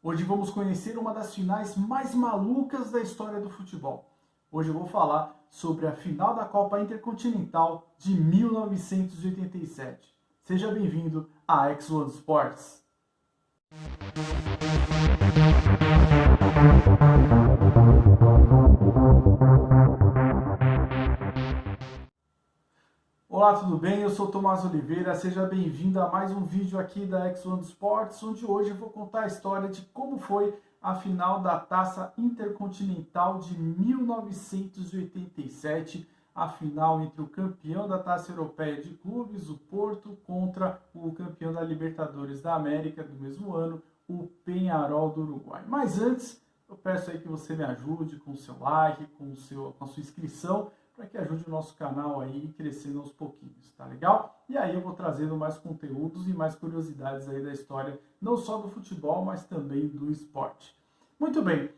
Hoje vamos conhecer uma das finais mais malucas da história do futebol. Hoje eu vou falar sobre a final da Copa Intercontinental de 1987. Seja bem-vindo a X1 Sports. Olá, tudo bem? Eu sou Tomás Oliveira, seja bem-vindo a mais um vídeo aqui da X1 Sports, onde hoje eu vou contar a história de como foi a final da Taça Intercontinental de 1987, a final entre o campeão da Taça Europeia de Clubes, o Porto, contra o campeão da Libertadores da América do mesmo ano, o Peñarol do Uruguai. Mas antes, eu peço aí que você me ajude com o seu like, com a sua inscrição, para que ajude o nosso canal aí crescendo aos pouquinhos, tá legal? E aí eu vou trazendo mais conteúdos e mais curiosidades aí da história, não só do futebol, mas também do esporte. Muito bem,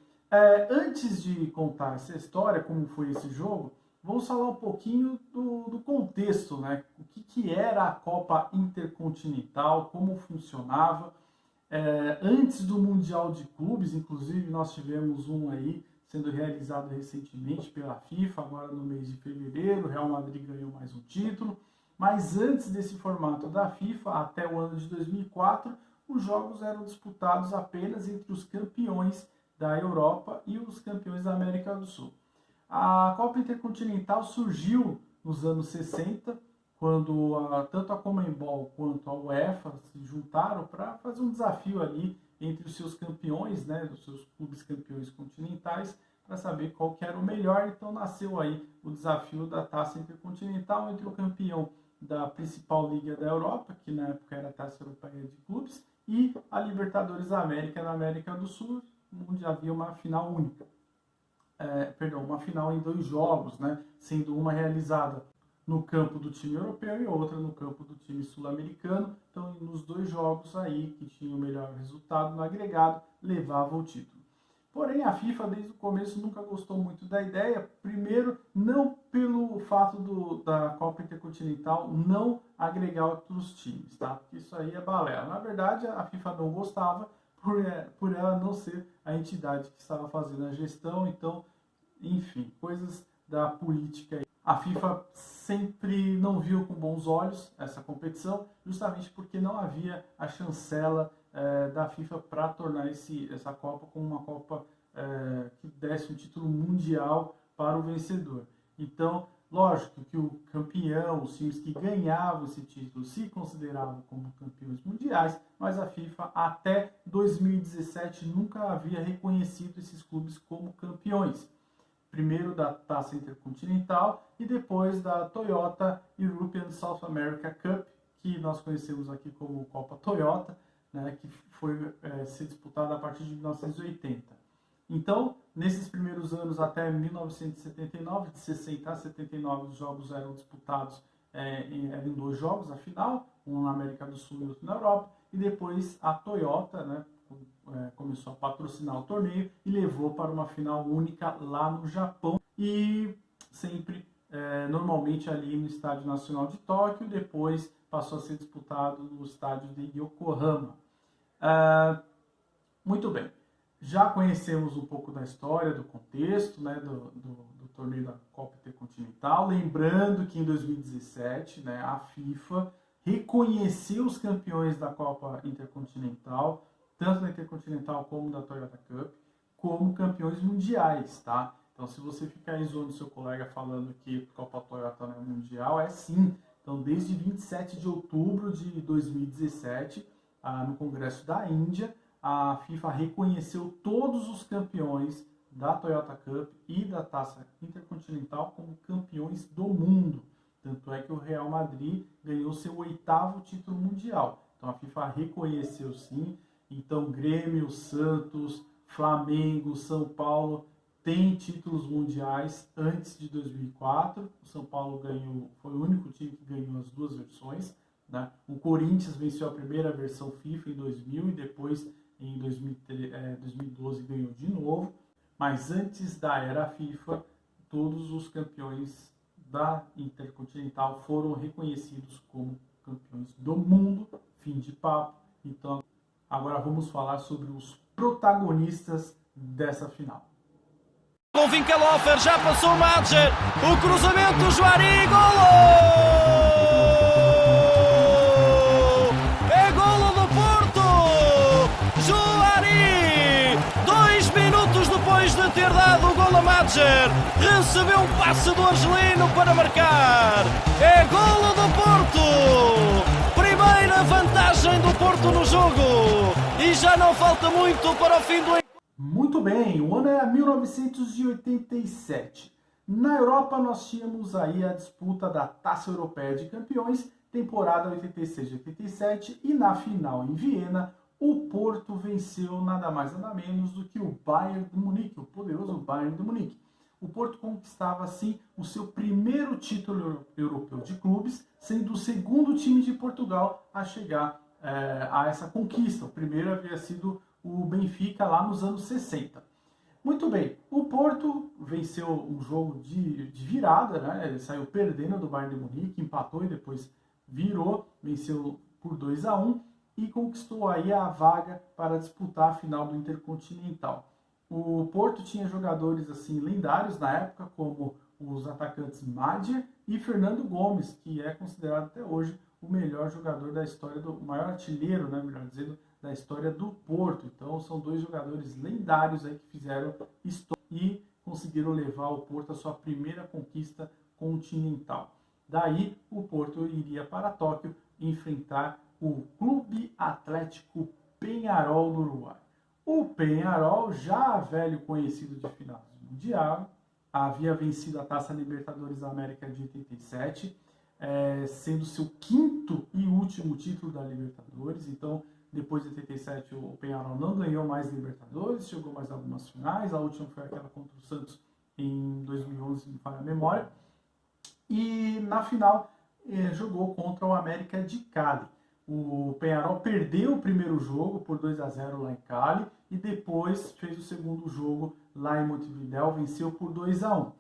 antes de contar essa história, como foi esse jogo, vamos falar um pouquinho do contexto, né? O que era a Copa Intercontinental, como funcionava. Antes do Mundial de Clubes, inclusive nós tivemos um aí, sendo realizado recentemente pela FIFA, agora no mês de fevereiro, o Real Madrid ganhou mais um título, mas antes desse formato da FIFA, até o ano de 2004, os jogos eram disputados apenas entre os campeões da Europa e os campeões da América do Sul. A Copa Intercontinental surgiu nos anos 60, quando tanto a Conmebol quanto a UEFA se juntaram para fazer um desafio ali entre os seus campeões, né, os seus clubes campeões continentais, para saber qual que era o melhor. Então nasceu aí o desafio da Taça Intercontinental entre o campeão da principal liga da Europa, que na época era a Taça Europeia de Clubes, e a Libertadores da América na América do Sul, onde havia uma final única. Uma final em 2 jogos, né, sendo uma realizada no campo do time europeu e outra no campo do time sul-americano. Então, nos 2 jogos aí, que tinha o melhor resultado no agregado, levava o título. Porém, a FIFA, desde o começo, nunca gostou muito da ideia. Primeiro, não pelo fato da Copa Intercontinental não agregar outros times, tá? Porque isso aí é balela. Na verdade, a FIFA não gostava por ela não ser a entidade que estava fazendo a gestão. Então, enfim, coisas da política. A FIFA sempre não viu com bons olhos essa competição, justamente porque não havia a chancela da FIFA para tornar essa Copa como uma Copa que desse um título mundial para o vencedor. Então, lógico que o campeão, os times que ganhavam esse título se consideravam como campeões mundiais, mas a FIFA até 2017 nunca havia reconhecido esses clubes como campeões. Primeiro da Taça Intercontinental e depois da Toyota European South America Cup, que nós conhecemos aqui como Copa Toyota, né, que foi ser disputada a partir de 1980. Então, nesses primeiros anos até 1979, de 60 a 79, os jogos eram disputados em 2 jogos, a final, um na América do Sul e outro na Europa, e depois a Toyota, né, começou a patrocinar o torneio e levou para uma final única lá no Japão e sempre normalmente ali no Estádio Nacional de Tóquio, depois passou a ser disputado no estádio de Yokohama. Muito bem, já conhecemos um pouco da história, do contexto, né, do torneio da Copa Intercontinental, lembrando que em 2017, né, a FIFA reconheceu os campeões da Copa Intercontinental, tanto da Intercontinental como da Toyota Cup, como campeões mundiais, tá? Então, se você ficar aí zoando seu colega falando que a Copa Toyota não é mundial, é sim. Então, desde 27 de outubro de 2017, no Congresso da Índia, a FIFA reconheceu todos os campeões da Toyota Cup e da Taça Intercontinental como campeões do mundo. Tanto é que o Real Madrid ganhou seu 8º título mundial. Então, a FIFA reconheceu sim. Então, Grêmio, Santos, Flamengo, São Paulo têm títulos mundiais antes de 2004. O São Paulo foi o único time que ganhou as 2 versões, né? O Corinthians venceu a primeira versão FIFA em 2000 e depois, em 2012, ganhou de novo. Mas antes da era FIFA, todos os campeões da Intercontinental foram reconhecidos como campeões do mundo. Fim de papo. Então, Agora vamos falar sobre os protagonistas dessa final. O Winkelhofer já passou o Madger, o cruzamento, Juari, golo! É golo do Porto! Juari! 2 minutos depois de ter dado o golo a Madger, recebeu um passe do argelino para marcar. É golo do Porto! Primeira vantagem do Porto no jogo e já não falta muito para o fim do encontro. Muito bem, o ano é 1987. Na Europa nós tínhamos aí a disputa da Taça Europeia de Campeões, temporada 86-87, e na final em Viena, o Porto venceu nada mais nada menos do que o Bayern de Munique, o poderoso Bayern de Munique. O Porto conquistava assim o seu primeiro título europeu de clubes, sendo o segundo time de Portugal a chegar a essa conquista. O primeiro havia sido o Benfica lá nos anos 60. Muito bem, o Porto venceu um jogo de virada, né? Ele saiu perdendo do Bayern de Munique, empatou e depois virou, venceu por 2-1 e conquistou aí a vaga para disputar a final do Intercontinental. O Porto tinha jogadores assim lendários na época, como os atacantes Madger e Fernando Gomes, que é considerado até hoje o melhor jogador da história, o maior artilheiro, né, melhor dizendo, da história do Porto. Então são dois jogadores lendários aí que fizeram história e conseguiram levar o Porto à sua primeira conquista continental. Daí o Porto iria para Tóquio enfrentar o Clube Atlético Peñarol do Uruguai. O Peñarol, já velho conhecido de finais mundial, havia vencido a Taça Libertadores da América de 87, sendo seu quinto e último título da Libertadores. Então, depois de 87, o Peñarol não ganhou mais Libertadores, chegou mais algumas finais. A última foi aquela contra o Santos em 2011, me falha a memória. E na final jogou contra o América de Cali. O Peñarol perdeu o primeiro jogo por 2-0 lá em Cali e depois fez o segundo jogo lá em Montevidéu, venceu por 2-1.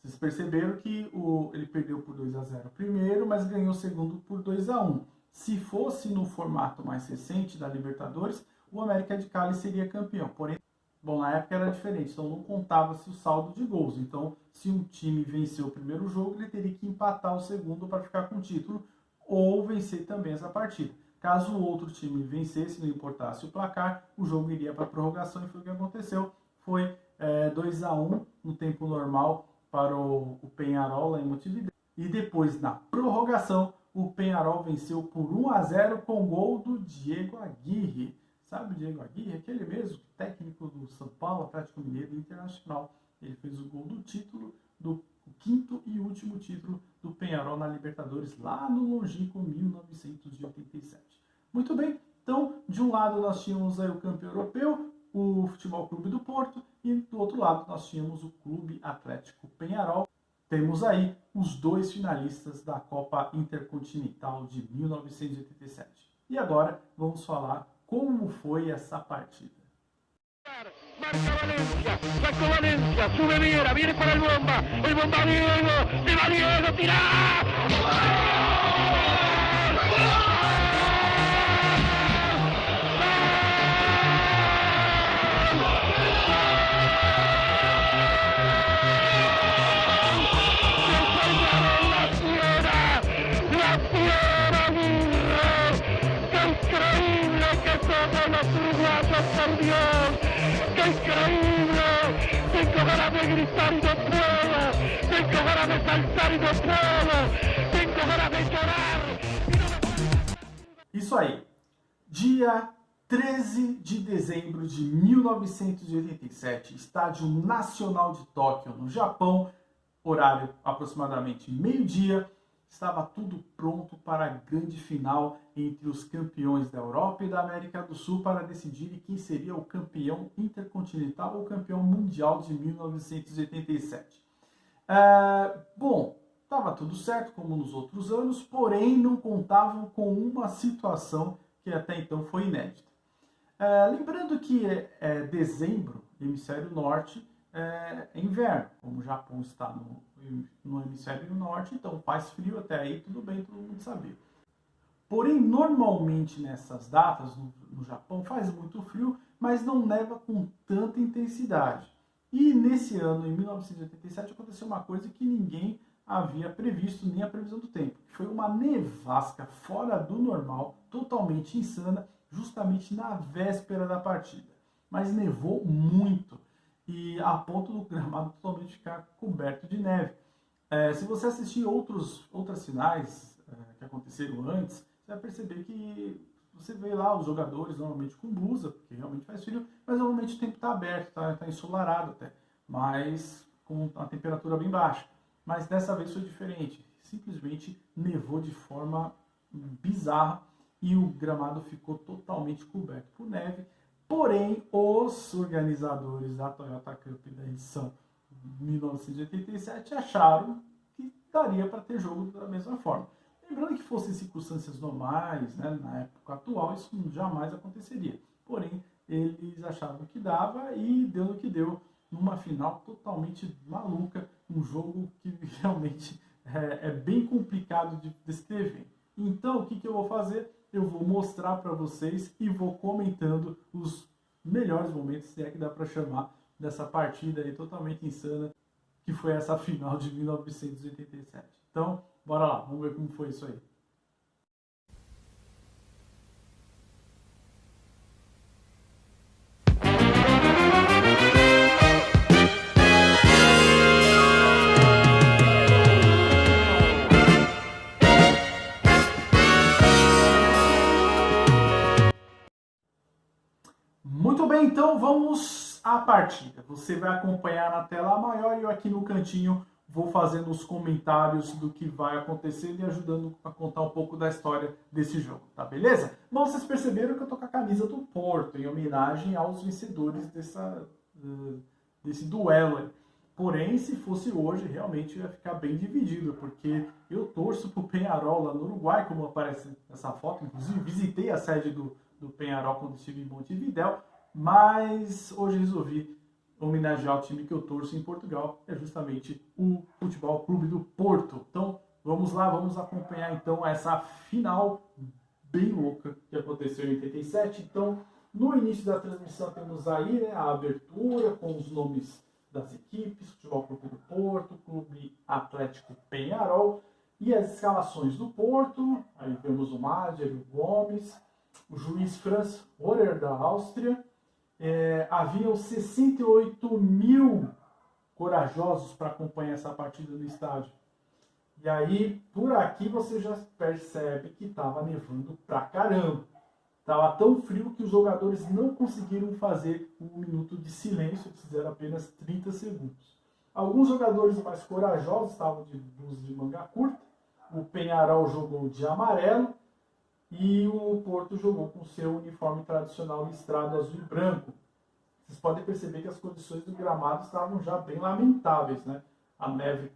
Vocês perceberam que ele perdeu por 2-0 primeiro, mas ganhou o segundo por 2-1. Se fosse no formato mais recente da Libertadores, o América de Cali seria campeão. Porém, bom, na época era diferente, então não contava-se o saldo de gols. Então, se um time venceu o primeiro jogo, ele teria que empatar o segundo para ficar com o título ou vencer também essa partida. Caso o outro time vencesse, não importasse o placar, o jogo iria para a prorrogação e foi o que aconteceu. Foi 2-1 no tempo normal para o Peñarol lá em Montevidéu. E depois, na prorrogação, o Peñarol venceu por 1-0 com gol do Diego Aguirre. Sabe o Diego Aguirre? Aquele mesmo técnico do São Paulo, Atlético Mineiro Internacional. Ele fez o gol do título, do quinto e último título do Peñarol na Libertadores, lá no longínquo 1987. Muito bem, então, de um lado nós tínhamos aí o campeão europeu, o Futebol Clube do Porto, e do outro lado nós tínhamos o Clube Atlético Peñarol. Temos aí os dois finalistas da Copa Intercontinental de 1987. E agora vamos falar como foi essa partida. Marca Valencia, sacó Valencia, sube Viera, viene para el bomba Diego, se va Diego, tira. Por Dios, qué increíble, tengo ganas de gritar y no puedo, tengo ganas de saltar y no puedo, tengo ganas de llorar. Isso aí, dia 13 de dezembro de 1987, Estádio Nacional de Tóquio, no Japão, horário aproximadamente meio-dia, estava tudo pronto para a grande final entre os campeões da Europa e da América do Sul para decidir quem seria o campeão intercontinental ou campeão mundial de 1987. Bom, estava tudo certo como nos outros anos, porém não contavam com uma situação que até então foi inédita. Lembrando que dezembro, hemisfério norte, é inverno, como o Japão está no hemisfério norte, então faz frio até aí, tudo bem, todo mundo sabia. Porém, normalmente nessas datas, no Japão, faz muito frio, mas não neva com tanta intensidade. E nesse ano, em 1987, aconteceu uma coisa que ninguém havia previsto, nem a previsão do tempo. Foi uma nevasca fora do normal, totalmente insana, justamente na véspera da partida. Mas nevou muito, e a ponto do gramado totalmente ficar coberto de neve. Se você assistir outras finais que aconteceram antes, você vai perceber que você vê lá os jogadores normalmente com blusa, porque realmente faz frio, mas normalmente o tempo está aberto, está ensolarado até, mas com a temperatura bem baixa. Mas dessa vez foi diferente, simplesmente nevou de forma bizarra e o gramado ficou totalmente coberto por neve. Porém, os organizadores da Toyota Cup da edição 1987 acharam que daria para ter jogo da mesma forma. Lembrando que fossem circunstâncias normais, né, na época atual, isso jamais aconteceria. Porém, eles acharam que dava e deu no que deu, numa final totalmente maluca, um jogo que realmente é bem complicado de descrever. Então, o que eu vou fazer? Eu vou mostrar para vocês e vou comentando os melhores momentos, se é que dá para chamar, dessa partida aí totalmente insana, que foi essa final de 1987. Então, bora lá, vamos ver como foi isso aí. Muito bem, então vamos à partida. Você vai acompanhar na tela maior e eu aqui no cantinho vou fazendo os comentários do que vai acontecendo e ajudando a contar um pouco da história desse jogo, tá beleza? Bom, vocês perceberam que eu tô com a camisa do Porto, em homenagem aos vencedores desse duelo aí. Porém, se fosse hoje, realmente ia ficar bem dividido, porque eu torço pro Peñarol lá no Uruguai, como aparece nessa foto. Inclusive, visitei a sede do Peñarol quando estive em Montevidéu, mas hoje resolvi homenagear o time que eu torço em Portugal, é justamente o Futebol Clube do Porto. Então, vamos lá, vamos acompanhar então essa final bem louca que aconteceu em 87. Então, no início da transmissão temos aí, né, a abertura com os nomes das equipes, Futebol Clube do Porto, Clube Atlético Peñarol, e as escalações do Porto. Aí vemos o Madger, o Gomes, o juiz Franz Horer da Áustria. Haviam 68 mil corajosos para acompanhar essa partida no estádio. E aí, por aqui você já percebe que estava nevando pra caramba. Estava tão frio que os jogadores não conseguiram fazer um minuto de silêncio, fizeram apenas 30 segundos. Alguns jogadores mais corajosos estavam de blusa de manga curta. O Peñarol jogou de amarelo e o Porto jogou com seu uniforme tradicional listrado azul e branco. Vocês podem perceber que as condições do gramado estavam já bem lamentáveis, né? A neve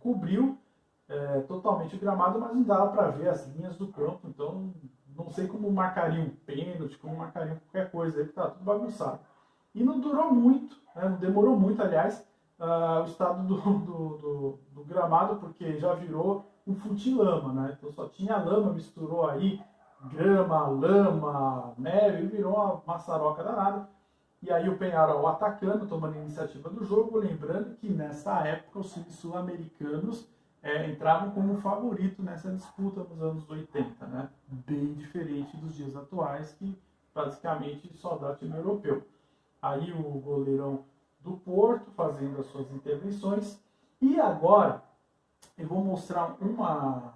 cobriu totalmente o gramado, mas não dava para ver as linhas do campo, então não sei como marcariam um pênalti, como marcariam qualquer coisa aí, que tá tudo bagunçado. E não durou muito, né? Não demorou muito, aliás, o estado do gramado, porque já virou um futilama, né? Então só tinha lama, misturou aí grama, lama, neve, e virou uma maçaroca danada. E aí o Peñarol atacando, tomando a iniciativa do jogo, lembrando que nessa época os times sul-americanos entravam como favorito nessa disputa nos anos 80, né? Bem diferente dos dias atuais, que basicamente só dá time europeu. Aí o goleirão do Porto fazendo as suas intervenções. E agora eu vou mostrar uma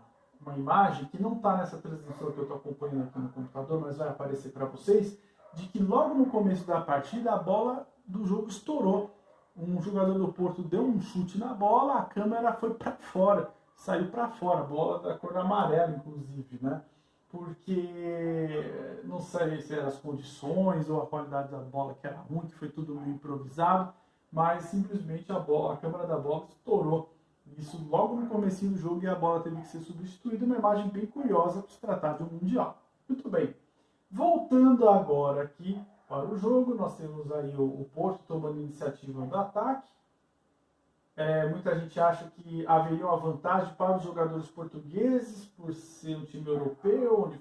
imagem que não está nessa transmissão que eu estou acompanhando aqui no computador, mas vai aparecer para vocês, de que logo no começo da partida a bola do jogo estourou. Um jogador do Porto deu um chute na bola, a câmera foi para fora, saiu para fora, bola da cor amarela, inclusive, né? Porque não sei se eram as condições ou a qualidade da bola que era ruim, que foi tudo meio improvisado, mas simplesmente a câmera da bola estourou. Isso logo no comecinho do jogo e a bola teve que ser substituída, uma imagem bem curiosa para se tratar de um Mundial. Muito bem. Voltando agora aqui para o jogo, nós temos aí o Porto tomando iniciativa do ataque. Muita gente acha que haveria uma vantagem para os jogadores portugueses por ser um time europeu, onde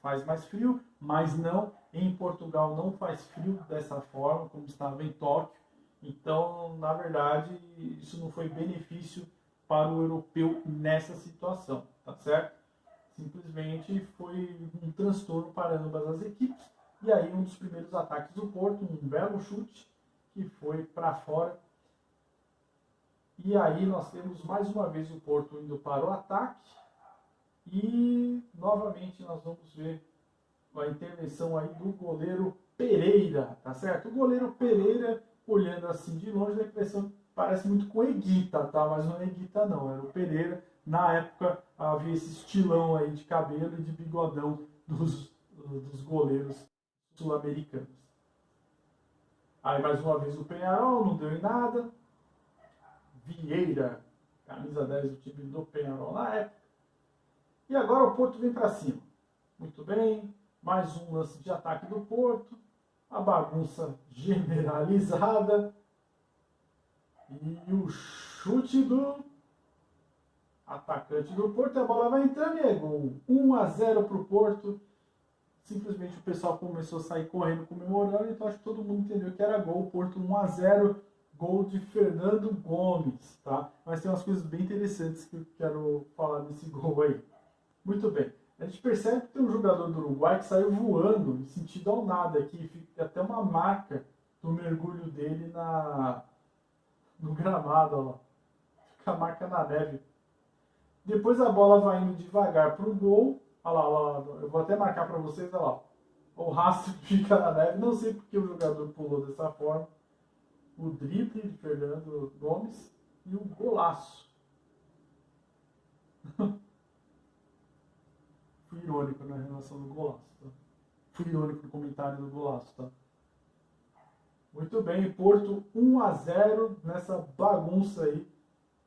faz mais frio, mas não, em Portugal não faz frio dessa forma, como estava em Tóquio. Então, na verdade, isso não foi benefício para o europeu nessa situação, tá certo? Simplesmente foi um transtorno para ambas as equipes. E aí um dos primeiros ataques do Porto, um belo chute, que foi para fora. E aí nós temos mais uma vez o Porto indo para o ataque. E novamente nós vamos ver a intervenção aí do goleiro Pereira, tá certo? O goleiro Pereira, olhando assim de longe, a impressão parece muito com Eguita, tá? Mas não é Eguita não, era o Pereira. Na época havia esse estilão aí de cabelo e de bigodão dos goleiros sul-americanos. Aí mais uma vez o Peñarol, não deu em nada. Vieira, camisa 10 do time do Peñarol na época. E agora o Porto vem para cima. Muito bem, mais um lance de ataque do Porto. A bagunça generalizada. E o chute do atacante do Porto. A bola vai entrando e é gol. 1-0 para o Porto. Simplesmente o pessoal começou a sair correndo, comemorando. Então acho que todo mundo entendeu que era gol. Porto 1-0. Gol de Fernando Gomes, tá? Mas tem umas coisas bem interessantes que eu quero falar desse gol aí. Muito bem. A gente percebe que tem um jogador do Uruguai que saiu voando em sentido ao nada aqui. Fica até uma marca do mergulho dele no gramado, ó lá. Fica a marca na neve. Depois a bola vai indo devagar para o gol. Olha lá, eu vou até marcar para vocês, olha lá. O rastro fica na neve. Não sei porque o jogador pulou dessa forma. O drible de Fernando Gomes e o golaço. Fui irônico na relação do golaço, tá? Fui irônico no comentário do golaço, tá? Muito bem, Porto 1-0 nessa bagunça aí.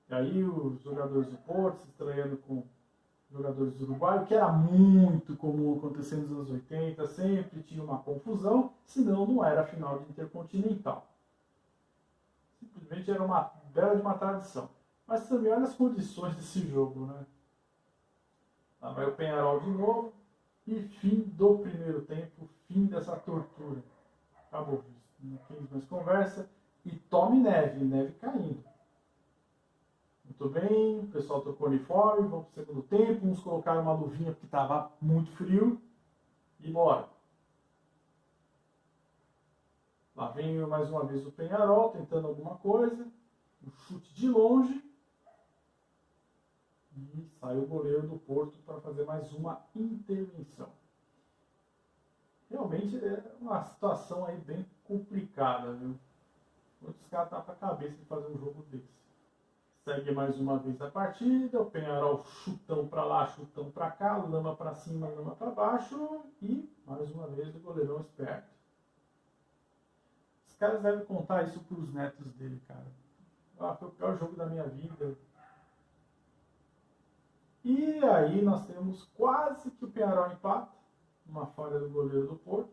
E aí os jogadores do Porto se estranhando com jogadores do Uruguai, que era muito comum acontecer nos anos 80, sempre tinha uma confusão, senão não era final de Intercontinental. Simplesmente era uma bela de uma tradição. Mas também olha as condições desse jogo, né? Lá vai o Peñarol de novo. E fim do primeiro tempo, fim dessa tortura. Acabou. Não tem mais conversa. E tome neve, neve caindo. Muito bem, o pessoal trocou uniforme, vamos para o segundo tempo. Uns colocaram uma luvinha porque estava muito frio. E bora. Lá vem mais uma vez o Peñarol tentando alguma coisa. Um chute de longe. E sai o goleiro do Porto para fazer mais uma intervenção. Realmente é uma situação aí bem complicada, viu? Os caras estão com a cabeça de fazer um jogo desse. Segue mais uma vez a partida. O Peñarol chutão para lá, chutão para cá. Lama para cima, lama para baixo. E mais uma vez o goleirão esperto. Os caras devem contar isso para os netos dele, cara. Ah, foi o pior jogo da minha vida. E aí nós temos quase que o Peñarol empata. Uma falha do goleiro do Porto.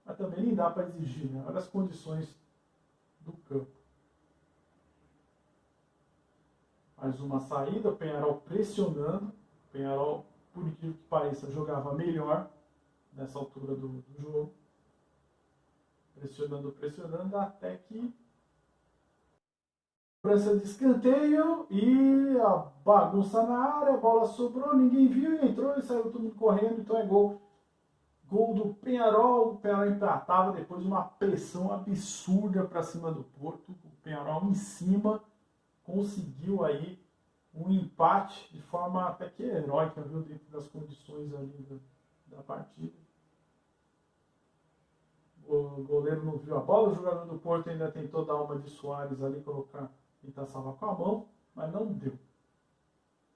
Mas também nem dá para exigir, né? Olha as condições do campo. Mais uma saída, o Peñarol pressionando. O Peñarol, por incrível que pareça, jogava melhor nessa altura do jogo. Pressionando, até que cobrança de escanteio e a bagunça na área, a bola sobrou, ninguém viu e entrou e saiu todo mundo correndo, então é gol. Gol do Peñarol, o Peñarol empatava depois de uma pressão absurda para cima do Porto. O Peñarol em cima conseguiu aí um empate de forma até que heróica, viu, dentro das condições ali da partida. O goleiro não viu a bola, o jogador do Porto ainda tentou dar uma de Soares ali, tentar salvar com a mão, mas não deu.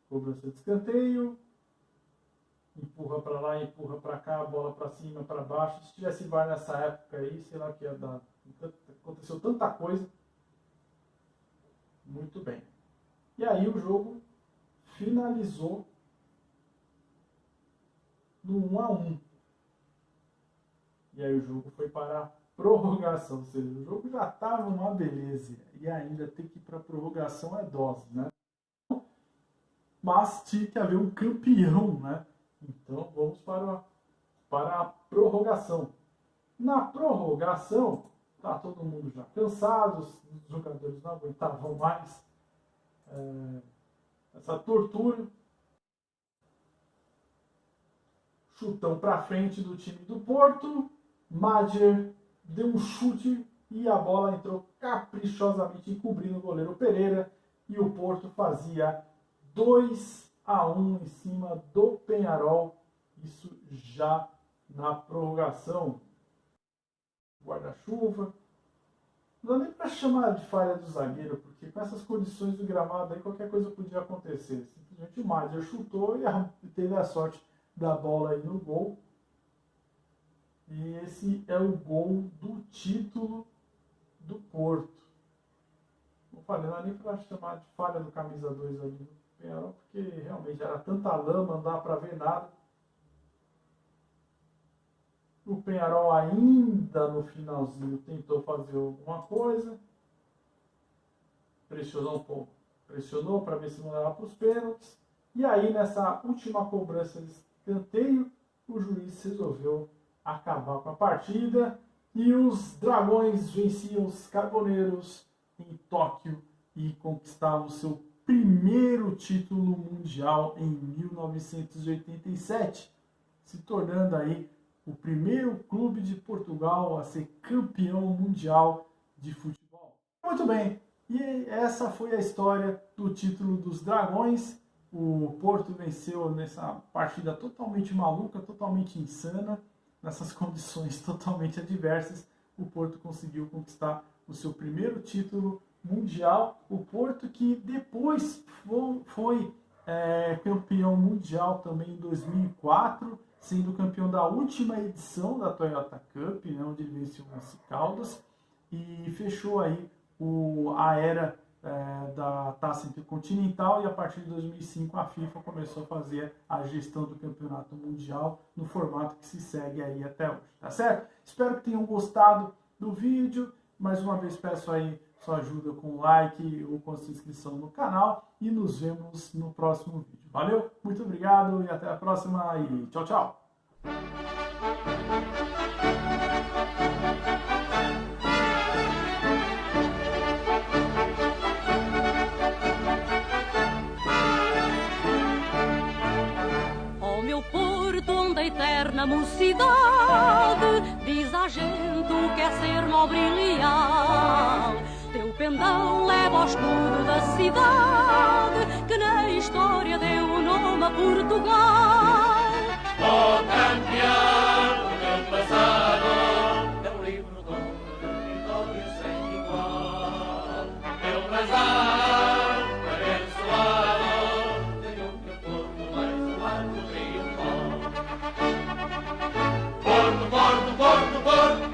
Cobrança de escanteio, empurra para lá, empurra para cá, bola para cima, para baixo. Se tivesse VAR nessa época aí, sei lá o que ia dar. Aconteceu tanta coisa. Muito bem. E aí o jogo finalizou no 1-1. E aí o jogo foi para prorrogação. Ou seja, o jogo já estava uma beleza e ainda ter que ir para prorrogação é dose, né? Mas tinha que haver um campeão, né? Então vamos para a prorrogação. Na prorrogação, tá todo mundo já cansado, os jogadores não aguentavam mais essa tortura. Chutão para frente do time do Porto. Madjer deu um chute e a bola entrou caprichosamente encobrindo o goleiro Pereira. E o Porto fazia 2-1 em cima do Peñarol. Isso já na prorrogação. Guarda-chuva. Não dá nem para chamar de falha do zagueiro, porque com essas condições do gramado aí qualquer coisa podia acontecer. Simplesmente o Madjer chutou e teve a sorte da bola aí no gol. E esse é o gol do título do Porto. Não falei, não é nem para chamar de falha do camisa 2 ali no Peñarol, porque realmente era tanta lama, não dá para ver nada. O Peñarol ainda no finalzinho tentou fazer alguma coisa. Pressionou um pouco. Pressionou para ver se não dava para os pênaltis. E aí nessa última cobrança de escanteio, o juiz resolveu acabar com a partida. E os Dragões venciam os Carboneiros em Tóquio e conquistavam seu primeiro título mundial em 1987, se tornando aí o primeiro clube de Portugal a ser campeão mundial de futebol. Muito bem, e essa foi a história do título dos Dragões. O Porto venceu nessa partida totalmente maluca, totalmente insana, nessas condições totalmente adversas. O Porto conseguiu conquistar o seu primeiro título mundial. O Porto que depois foi campeão mundial também em 2004, sendo campeão da última edição da Toyota Cup, né, onde ele venceu o Once Caldas, e fechou aí a era da Taça Intercontinental, e a partir de 2005 a FIFA começou a fazer a gestão do campeonato mundial no formato que se segue aí até hoje, tá certo? Espero que tenham gostado do vídeo. Mais uma vez peço aí sua ajuda com like ou com a sua inscrição no canal e nos vemos no próximo vídeo. Valeu, muito obrigado e até a próxima e tchau, tchau! Ó meu Porto, onde a eterna mocidade diz à gente o que é ser nobre e leal. Teu pendão leva ao escudo da cidade que na história deu o nome a Portugal. Ó campeão do passado, teu livro de vitória sem igual. Teu brasão abençoado, ganhou teu Porto mais um ano triunfal. Porto, Porto, Porto, Porto.